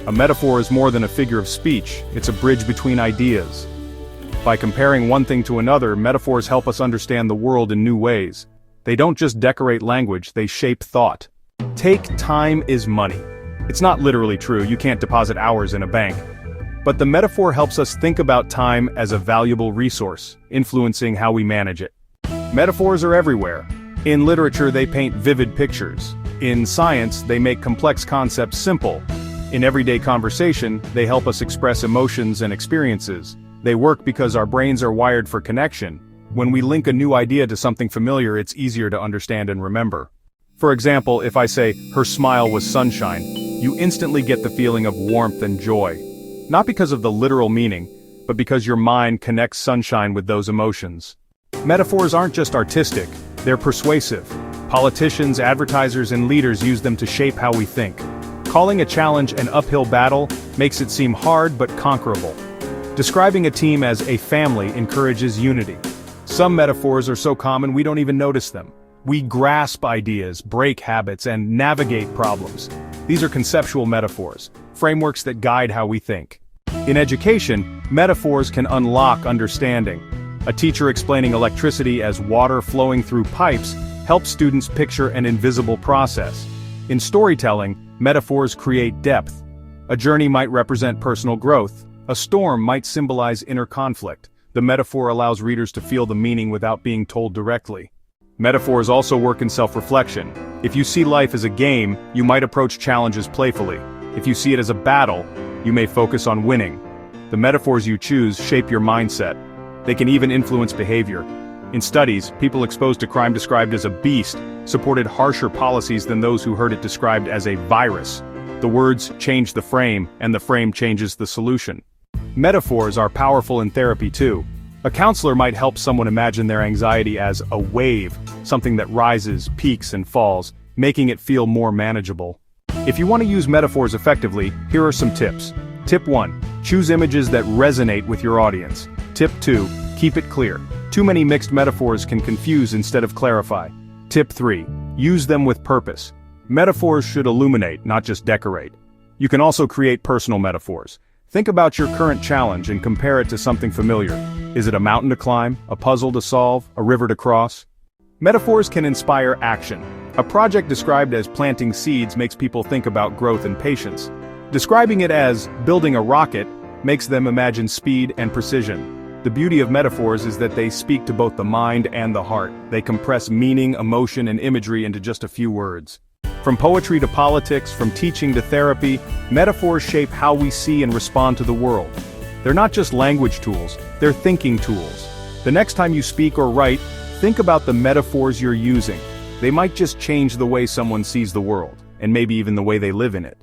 A metaphor is more than a figure of speech, it's a bridge between ideas. By comparing one thing to another, metaphors help us understand the world in new ways. They don't just decorate language, they shape thought. Take time is money. It's not literally true, you can't deposit hours in a bank. But the metaphor helps us think about time as a valuable resource, influencing how we manage it. Metaphors are everywhere. In literature, they paint vivid pictures. In science, they make complex concepts simple. In everyday conversation, they help us express emotions and experiences. They work because our brains are wired for connection. When we link a new idea to something familiar, it's easier to understand and remember. For example, if I say, "Her smile was sunshine," you instantly get the feeling of warmth and joy. Not because of the literal meaning, but because your mind connects sunshine with those emotions. Metaphors aren't just artistic, they're persuasive. Politicians, advertisers, and leaders use them to shape how we think. Calling a challenge an uphill battle makes it seem hard but conquerable. Describing a team as a family encourages unity. Some metaphors are so common we don't even notice them. We grasp ideas, break habits, and navigate problems. These are conceptual metaphors, frameworks that guide how we think. In education, metaphors can unlock understanding. A teacher explaining electricity as water flowing through pipes helps students picture an invisible process. In storytelling, metaphors create depth. A journey might represent personal growth. A storm might symbolize inner conflict. The metaphor allows readers to feel the meaning without being told directly. Metaphors also work in self-reflection. If you see life as a game, you might approach challenges playfully. If you see it as a battle, you may focus on winning. The metaphors you choose shape your mindset. They can even influence behavior. In studies, people exposed to crime described as a beast supported harsher policies than those who heard it described as a virus. The words change the frame, and the frame changes the solution. Metaphors are powerful in therapy too. A counselor might help someone imagine their anxiety as a wave, something that rises, peaks, and falls, making it feel more manageable. If you want to use metaphors effectively, here are some tips. Tip 1. Choose images that resonate with your audience. Tip 2. Keep it clear. Too many mixed metaphors can confuse instead of clarify. Tip 3. Use them with purpose. Metaphors should illuminate, not just decorate. You can also create personal metaphors. Think about your current challenge and compare it to something familiar. Is it a mountain to climb, a puzzle to solve, a river to cross? Metaphors can inspire action. A project described as planting seeds makes people think about growth and patience. Describing it as building a rocket makes them imagine speed and precision. The beauty of metaphors is that they speak to both the mind and the heart. They compress meaning, emotion, and imagery into just a few words. From poetry to politics, from teaching to therapy, metaphors shape how we see and respond to the world. They're not just language tools, they're thinking tools. The next time you speak or write, think about the metaphors you're using. They might just change the way someone sees the world, and maybe even the way they live in it.